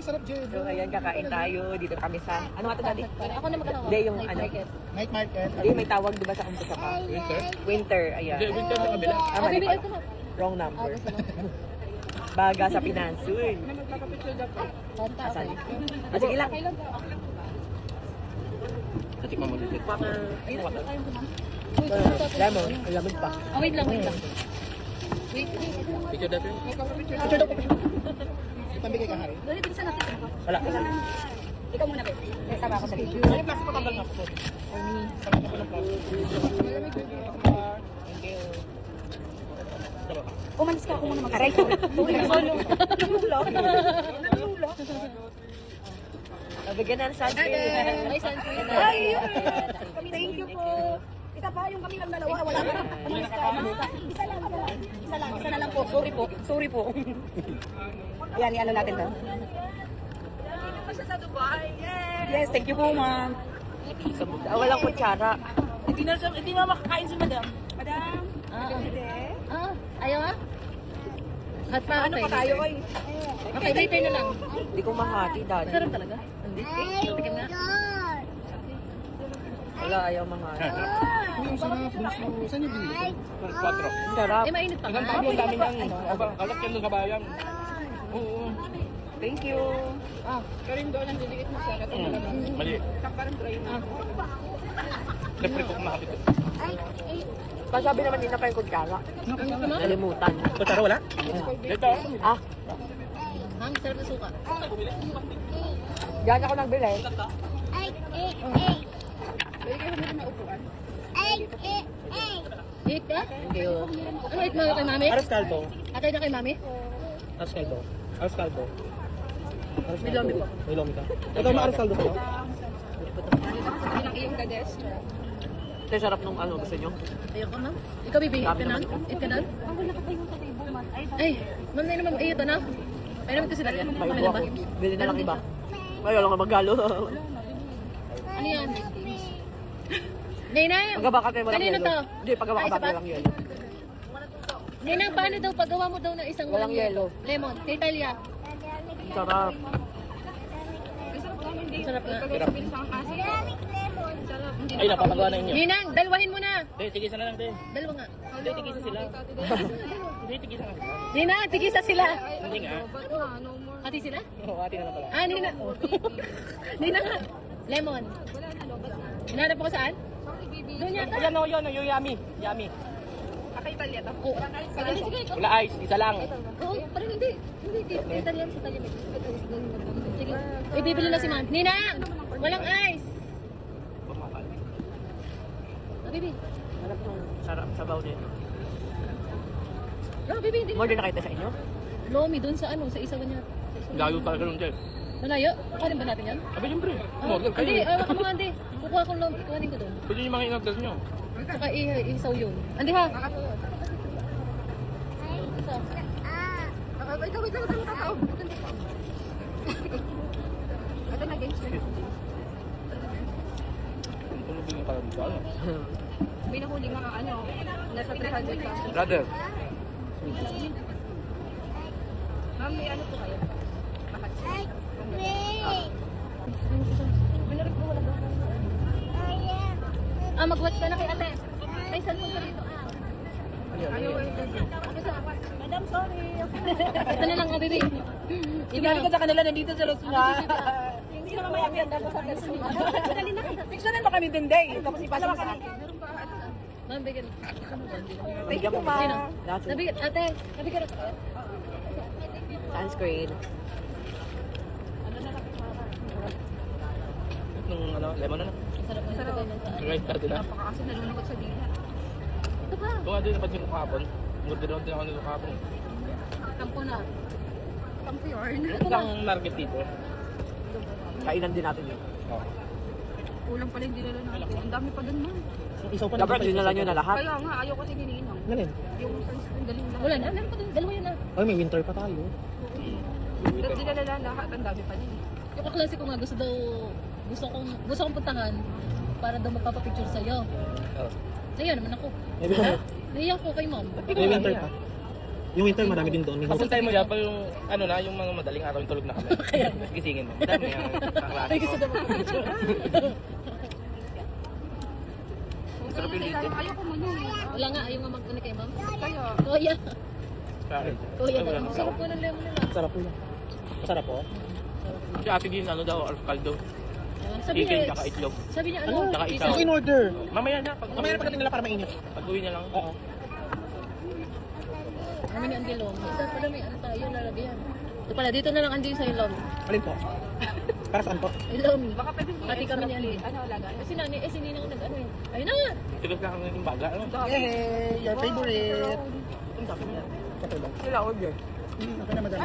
Sarap, Jay. So ayan, kakain tayo. Dito na kami sa, ano nga ito dati? Ako na magkakawa. Hindi, yung Night ano. market. Night market. Hindi, may tawag diba sa kumpusa pa? Winter. Winter, ayan. Hindi, winter sa kabila. Ah, mali Baby, pala. ito na. Wrong number. Gusto mo? Baga sa Pinansun. Konta. Asan? Ah, sige lang. Tikman mo dito. Lemon, ang lamig pa. Oh, wait lang, wait lang. Wait. Picture dati. Picture daw. Pambigay ka, Harry. Dali, bilisan natin. Wala. Ikaw muna, babe. Sama ako sa video. Ay, plastic pa tanggal na po. Umalis ka ako muna mag-aray. Nalulok. Nabigyan na ng sunscreen. Ay, sunscreen. Ay, Thank you po. Isa pa, yung kami lang dalawa. Wala ka. Umalis ka. Isa na lang po. Sorry po. Ayan, i-ano natin to. Yes, thank you po, ma'am. Walang kutsara. Hindi na makakain si madam. Madam, Ayaw ah? Hot pa, ano pa tayo, oy? Okay, later na lang. Hindi ko mahati dati. Sarap talaga. Hindi. Tikim nga. Wala, ayaw mahati. Yung sarap. Bunso. Saan yung binili? 4. Ang sarap. Eh, mainit pa Ilang nga. taon yung dami niyang kalat yan ng kabayan. Oo. Thank you. Karin doon ang liliit mo siya. Mali. Parang dry na. Siyempre ko kumakapit. Pasabi naman din na pa yung kutsara. Nalimutan. Kutsara wala? Dito. Ah, Ang sarap na suka. diyan ako nagbili. Pwede kayo humirin na upuan. Eat ka? Thank you. Ano eat mo kay mami? Aras kaldo. Atay na kay mami? Aras kaldo. Aras kaldo. May lomi po. May lomi ka. Ito may aras kaldo ko. Yun ang iyong kades. Ito yung sarap nung ano gusto nyo. Ayoko ma'am. Ikaw bibi, eat ka na? Eat ka na? Ay, ma'am na naman, ito na. Ay naman ito sila yan. May Okay upo na ba? ako. Bili na lang iba. Ayaw lang magalo. Ano yan? Ninang! Pagkabaka tayo walang Kanino yelo. to? Hindi, pagkabaka Isa tayo pa? walang yelo. Ninang, paano daw paggawa mo daw ng isang Walang yelo. Lemon. Kay Talia. Ang sarap. Sarap nga. Pagkasabihin sa kasi. Sarap. Hindi Ay, napapagawa na inyo. Ninang, dalwahin mo na. Hindi, tigisa na lang din. Dalawa nga. Hindi, tigisa sila. Hindi, tigisa na sila. Ninang, tigisa sila. Hindi nga. Ba't na? No more. Hati sila? Oo, ati na lang pala. Ah, Ninang. Ninang nga. Lemon. Hinanap ko saan? Doon yata. Ayan o, yun, yung yummy. Yummy. Kaka Italia to. Oo. Sige, sige. ikaw. Wala ice, isa lang. Oo, parang hindi. Hindi, kay Talia sa Talia. Sige. Ibibili na si ma'am. Ninang! Walang ice. Ah, baby. Sarap nung sarap sabaw din. Ah, baby, hindi. More din nakita sa inyo? Lomi doon sa ano, sa isawan niya. Layo talaga nun, Jeff. Malayo? Kukunin ba natin yan? Abi, siyempre. Ah, Order kayo. hindi, ako mga hindi. Kukuha ko lomi, kukunin ko doon. Pwede yung mga in-order nyo. Saka isaw yun. Andi ha? Wait lang, tao. Ito na, games na. Tulog yung parang dito. Ano? May nahuli mga ano, nasa 300 ka. Brother. Ma'am, may ano po kayo? Lahat. Ah, mag-watch ka na kay ate. Ay, saan mo ka dito? Ayaw, Madam, sorry. Ito na lang, oh, baby. Ibalik ko sa kanila nandito sa Luzma. Hindi na mamaya yan dapat sa Luzma. Picturean mo kami din, day. Tapos ipasa mo sa akin. Ma'am, bigyan. Thank you, ma. Sino? Nabigyan, ate. Nabigyan ako. Sunscreen. Nung ano, lemon na na. Sarap na sarap. Right card na. Napakasip na lumabot sa dila. Ito pa. Ito nga din, napansin ko kahapon. Order din ako nito kahapon. Tampo na. Tampo yarn. Ito lang market dito. Kainan din natin yun. Oo. Kulang pala yung dinala natin. Ang dami pa dun, ma'am. Isaw pa Dapat dinala nyo na lahat. Kaya nga, ayaw kasi nininang. Nalin? Yung sunscreen, daling lahat. Wala na, meron pa doon. Dalawa yun na. Ay, may winter pa tayo. Ba't dinala lahat? Ang dami pa din. Yung kaklase ko nga gusto kong puntahan para daw magpapapicture sa'yo. Oo. Sa'yo naman ako. Maybe ko. Naiyak ko kay mom. May winter pa. Yung winter, marami din doon. Papuntahin mo yan, pa yung, ano na, yung mga madaling araw yung tulog na kami. Mas gisingin mo. Madami yan. Ay, gusto na mag-picture. Sarap yung dito. Wala nga, ayaw nga mag-una kay ma'am. Kuya. Kuya na lang. Sarap po ng lemon nila. Sarap po yan. Masarap po. Si ate din, ano daw, alcaldo. Sabi Chicken, niya, tsaka itlog. sabi niya ano? Tsaka isa- ikaw. In order. Mamaya na. Mamaya na pagdating nila para mainit. Pag-uwi na lang. Oo. Kami ni Andy Long. Isa pala may ano tayo, lalagyan. Ito pala, dito na lang Andy sa Ilong. Alin po? Para saan po? Ilong. Baka pwede pati kami ni Andy. Ano, lagay? Kasi nani, si Ninang nag-ano eh. Ayun na nga. Tigas lang ng baga. Ano? Yay! Your favorite. Sila, order. Okay na, madam.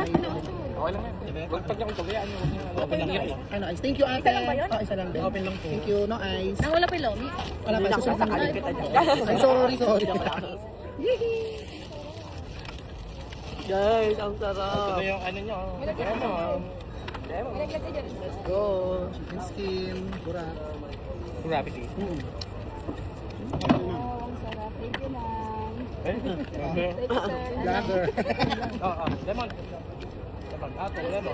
Okay lang yan. Huwag pag nakong kagayaan nyo. Okay lang yan. Ano, ice. Thank you, ate. Isa lang ba yun? Isa lang din. Open lang po. Thank you. No ice. Nang wala pa yung Lomi. Wala pa. Susunod na Sakaling ulit. kita dyan. Ay, sorry. Guys, ang sarap. Ito yung ano nyo. Lemon. Lemon. Let's go. Chicken skin. Burak. Grabe sige. Lager. Oo, lemon. Lemon. Ato, lemon.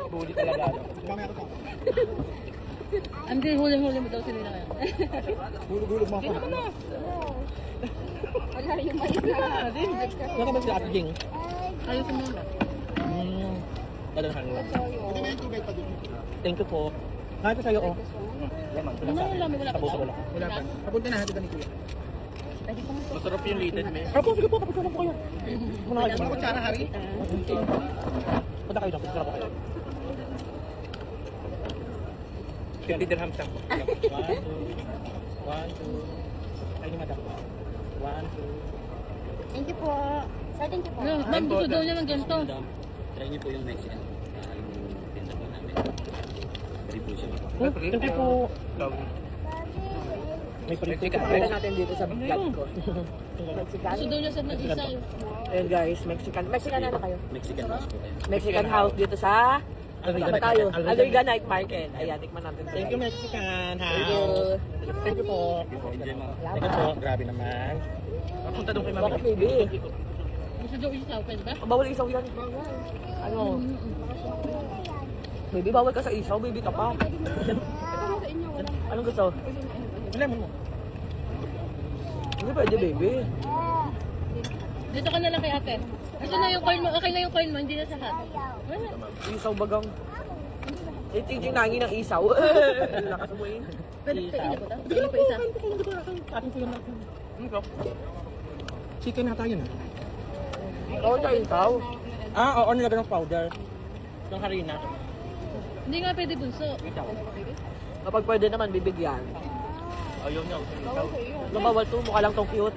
Buli talaga. Ano. Mamaya ko to. Andy, huli-huli mo daw si Ninang ngayon. Gulog-gulog mo ako. Wala ka ba sila Ate Jing? Ayos mo na. Dadalhan lang. Thank you po. Nakita sa'yo, oh. Lemon. Ano yung Lomi? Wala pa Tapos daw? wala. Wala pa. Papunta na hatid ni Kuya. Masarap yung lited, me. Ako, sige po. Kapag po kayo. Muna kayo. Mga kutsara, Hari. Punta kayo doon. Punta po kayo. 50 dirhams lang. 1, 2. Ay, ni madam. 1, 2. Thank you po. Sir, thank you po. Ano, ma'am, gusto daw niya ng ganito. Try niyo po yung Mexican. Yung tinda po namin. Free po siya. Thank you po. May palit ka. Kaya natin dito sa vlog ko. Gusto daw niya sa mag-isa. Ayan guys, Mexican. Mexican ano kayo? Mexican house po tayo. Mexican house dito sa Alriga tayo. Alriga Night Market. Ayan, tikman natin. Thank you, Mexican Thank you. house. Thank you po. Enjoy mo. Thank you po. Grabe naman. Punta doon kay Mami. Bakit baby? Gusto daw isa, pwede ba? Bawal isaw yan. Ano? Baby, bawal ka sa isaw. Baby ka pa. Anong gusto? Lemon mo. Hindi pwede, baby. Dito ka na lang kay ate. Gusto na yung coin mo. Okay na yung coin mo, hindi na sa hat. Wala. Isaw bagang. Itiging nangi ng isaw. Lakas mo eh. Pwede pa ito? Hindi pa isa. Atin po yung chicken na tayo na. Oo, na isaw. Oo, nilagyan ng powder. Yung harina. Hindi nga pwede bunso. Kapag pwede naman, bibigyan. Ayaw niya. Bawal to, mukha lang tong cute.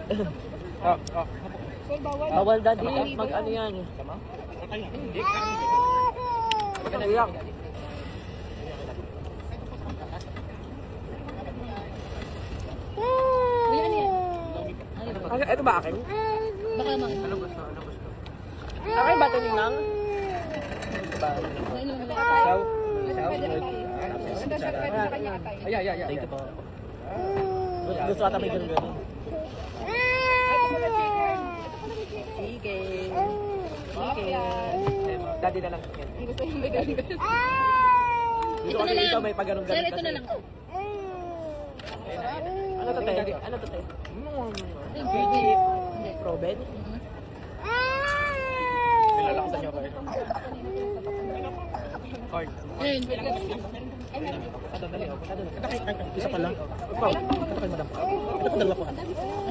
Bawal daddy, mag ano yan. Huwag ka naiyak. Kuya, ano yan? Ano, ito ba akin? Baka mga. Anong gusto? Anong gusto? Akin ba ito ninang? Ano mo lang? Isaw? Ay. Thank you po. Gusto ata may ganun-ganun. Chicken. Daddy na lang. Gusto yung may ganun. Dito kasi ikaw may pag-ganun-ganun Sir, kasi. ito na lang. Ano to, te? Ano to, te? Yung birthday. Proben? Nilalakasan niyo kayo. Card. Ayun. Isa pa lang. Ikaw. Ito kay madam. Ito pa dalawa po. Ano,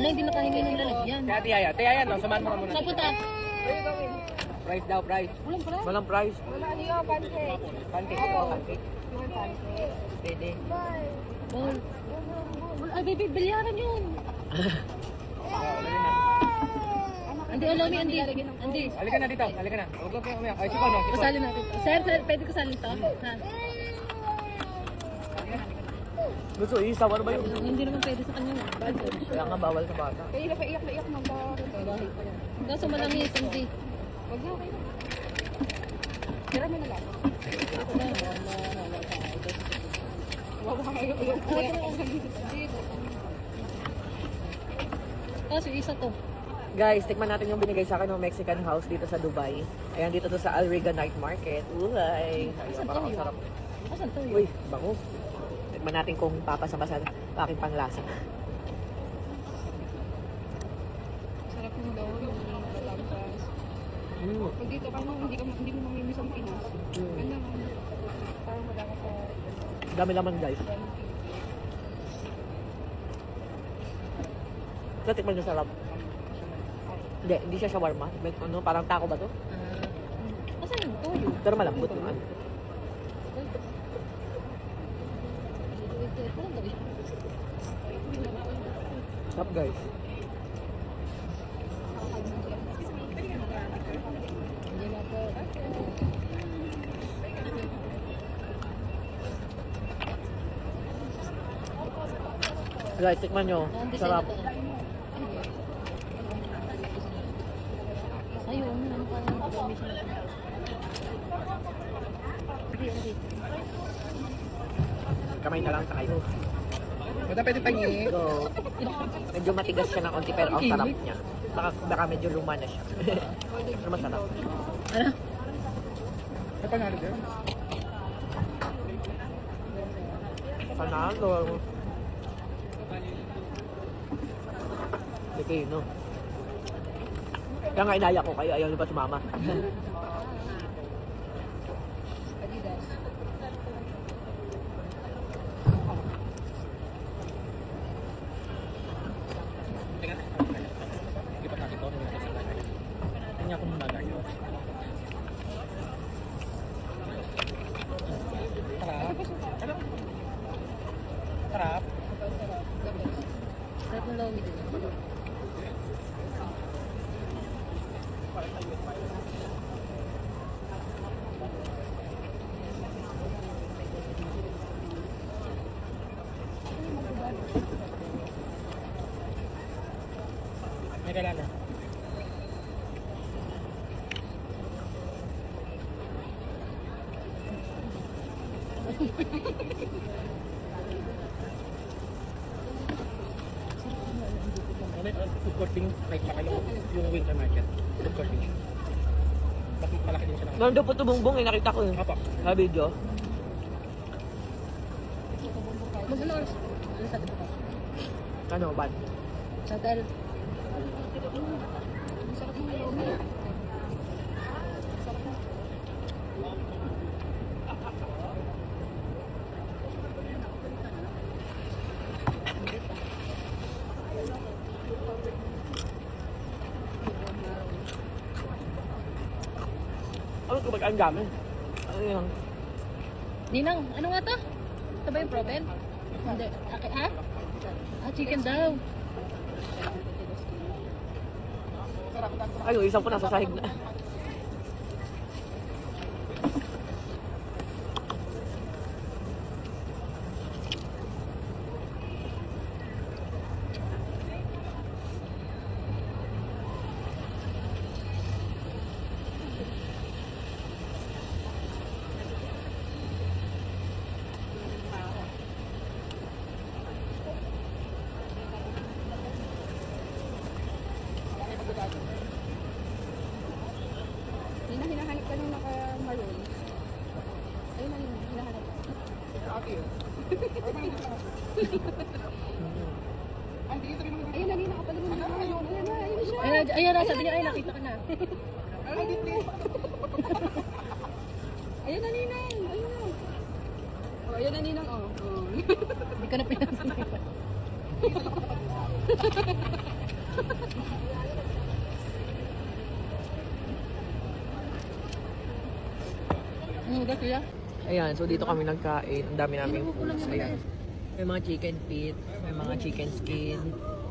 hindi nakahingi ng lalagyan. Kaya Tiyaya. Tiyaya, no? Samahan mo ka muna. Saan punta? Price daw, price. Walang price. Pancake. Oo, pancake. Pwede. Ball. Ay, baby, bilyaran yun. Andi, allow me, Andi. Andi. Halika na dito. Halika na. Huwag ka umiyak. Ay, siko, no? Siko. Kasali natin to. Sir, pwede kasali to? Ha? Gusto, isaw. Ano ba yun? Hindi naman pwede sa kanya. Kaya nga bawal sa bata. Kaso malamis, Andi. Kaso isa to. Guys, tikman natin yung binigay sa akin ng Mexican house dito sa Dubai. Ayan, dito to sa Alriga Night Market. Ulay! Ayan, parang ang sarap. Asan to? Uy, bango. Tikman natin kung papasa-basa na aking panglasa. Sarap ng daw yung palampas. Mm. Pag dito ka hindi mo mamimiss ang Pinas. Ganda mo. Parang madami sa... Dami laman, guys. Natikman yung sarap. Hindi siya shawarma. Ano, parang taco ba to? Asan yung toyo? Pero malambot yung ano. Sarap, guys. Guys, tikman nyo. Sarap. Ayun, ano parang information na. Kamay na lang tayo. Basta pwede tangi. So, medyo matigas siya ng konti pero ang sarap niya. Baka medyo luma na siya. Pero masarap. May panalo din. Panalo. Okay, no? Kaya nga inaya ko kayo, ayaw niyo ba sumama? Ipat natin to. Tingnan ko muna guys. Sarap. Sarap. Sarap ng lawid. May kalala. Food courting night pa kayo yung winter market. Food courting. Bakit palaki din siya ng... Nandun po tubong-bong eh, nakita ko yun. Apo. Sa video. Mag-ano oras? Ano sa dito? Ano, bad? Sa hotel. Sarap ng lawid. Ano ito ang dami? Ano yun? Ninang, ano nga to? Ito ba yung proben? Hindi. Okay, ha? Ah, chicken daw. Ay, yung isang po nasa sahig na. Hinahanap ka nung naka-maroon. Ayun na yun, hinahanap. Ayun na, Nina, kapag naman. Ayun siya. Ayan na, sabi niya, ay, nakita ko na. Ayun na, Ninang. Ayun na. Oh, ayun na, Ninang. Oh. Hindi ko na pinansin. Ano ba kuya? Ayan, so dito kami nagkain. Ang dami namin foods. Ayan. May mga chicken feet, may mga chicken skin.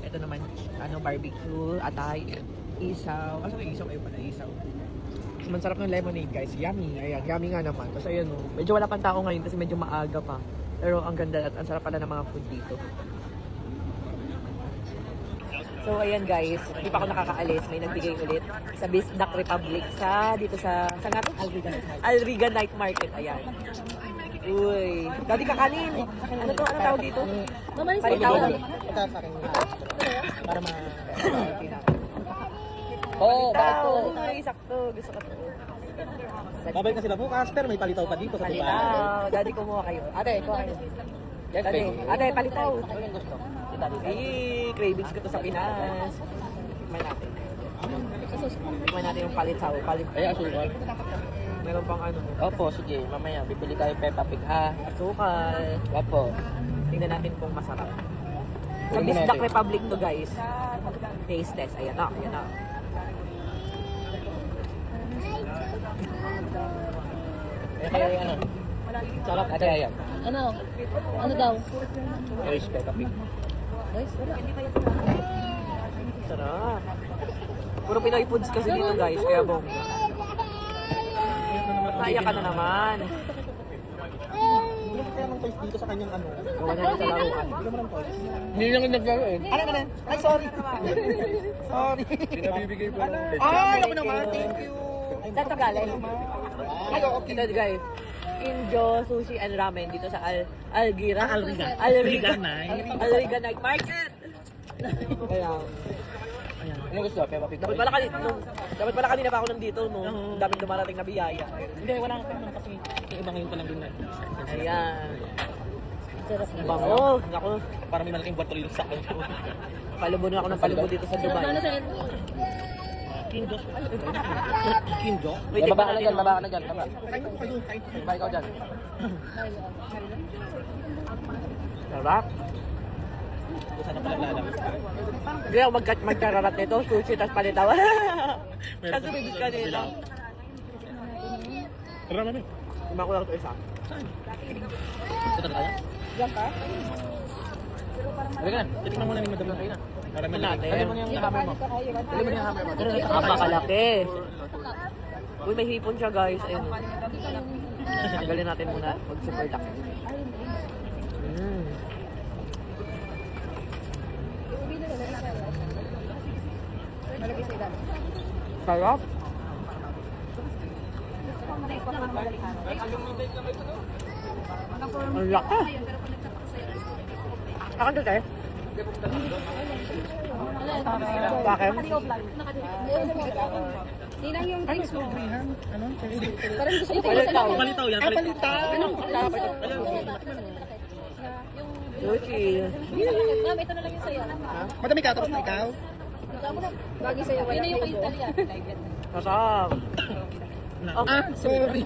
Ito naman, ano, barbecue, atay, isaw. Asa may isaw? Ayun pala, isaw. Ang sarap ng lemonade, guys. Yummy. Ayan, yummy nga naman. Tapos ayan, oh, medyo wala pang tao ngayon kasi medyo maaga pa. Pero ang ganda at ang sarap pala ng mga food dito. So ayan guys, hindi pa ako nakakaalis. May nagbigay ulit sa Bisdak Republic dito sa nga to? Alriga Night Market. Ayan. Uy, dati kakanin. Ano to? Ano tawag dito? Mamalis Paritaw. Ito sa akin. Para ma... Oo, bakit po? Ay, sakto. Gusto ko to. Babalik na sila bukas, pero may palitaw pa dito sa Dubai. Palitaw. Daddy, kumuha kayo. Ate, kuha kayo. Yes, Ate, babe. ate, palitaw. Ano yung gusto? Kita dito. Cravings ko to sa Pinas. Tikman natin. Tikman natin yung palitaw. Ay, asukal. Meron pang ano. Opo, sige. Mamaya, bibili tayo Peppa Pig, ha? Asukal. Opo. Tingnan natin kung masarap. Sa Tingnan Bisdak natin. Republic to, guys. Taste test. Ayan na, ayan na. Eh, kaya ano? Sarap. Ate, ayan. Ano? Ano daw? Ayos, Peppa Pig. Guys, wala. Sarap. Puro Pinoy foods kasi dito, guys. Kaya bong. Naiyak ka na naman. Hindi ko kaya ng toys dito sa kanyang ano. Gawa natin sa laruan. Hindi naman ng toys. Hindi lang naglaro eh. Ano na? Ay, sorry. Sorry. Pinabibigay ko lang. Ay, ako naman. Thank you. Saan ka galing? Ay, okay. Ito, guys. Injo, sushi, and ramen dito sa Algira. Alriga. Alriga. Night. Alriga Night Market. Kaya, Ano gusto? Peppa Pig. dapat pala kanina pa ako nandito, no? Ang daming dumarating na biyaya. Hindi, wala ka naman kasi yung iba ngayon pa lang din na. Ayan. Sarap na. Bango. Ako, Para may malaking bato sa akin. palubo na ako ng palubo dito sa Sarap na Dubai. sir. Kinjo. Kinjo? Wait, Baba ka na natin, dyan, no? baba ka na dyan. Baba. Kain ko kayo. Kain ko. Baba ikaw dyan. Sarap. Kung saan na pala lalabas. Hindi ako magkararat nito, sushi, tas palitaw. Kasi may bit ka nito. Tara namin. Ima ko lang ito isa. Ito na tayo? Diyan ka? Halika na. Titignan mo na ni Madam na kayo na. Para may Natin. Dali mo na yung hammer mo. Dali mo na yung hammer mo. Napakalaki. Uy, may hipon siya, guys. Ayun. Tanggalin natin muna pag super laki. Sarap. Ang laki. Akan to, te? Bakit? Sinang yung drinks mo? Ano? Parang gusto ko Palitaw. Palitaw yan. Palitaw. Sushi. Ma'am, ito na lang yung sayo. Madami ka. Tapos na ikaw. Bagay sa'yo. Yun na yung kay Italia. Masarap. Ah, sorry.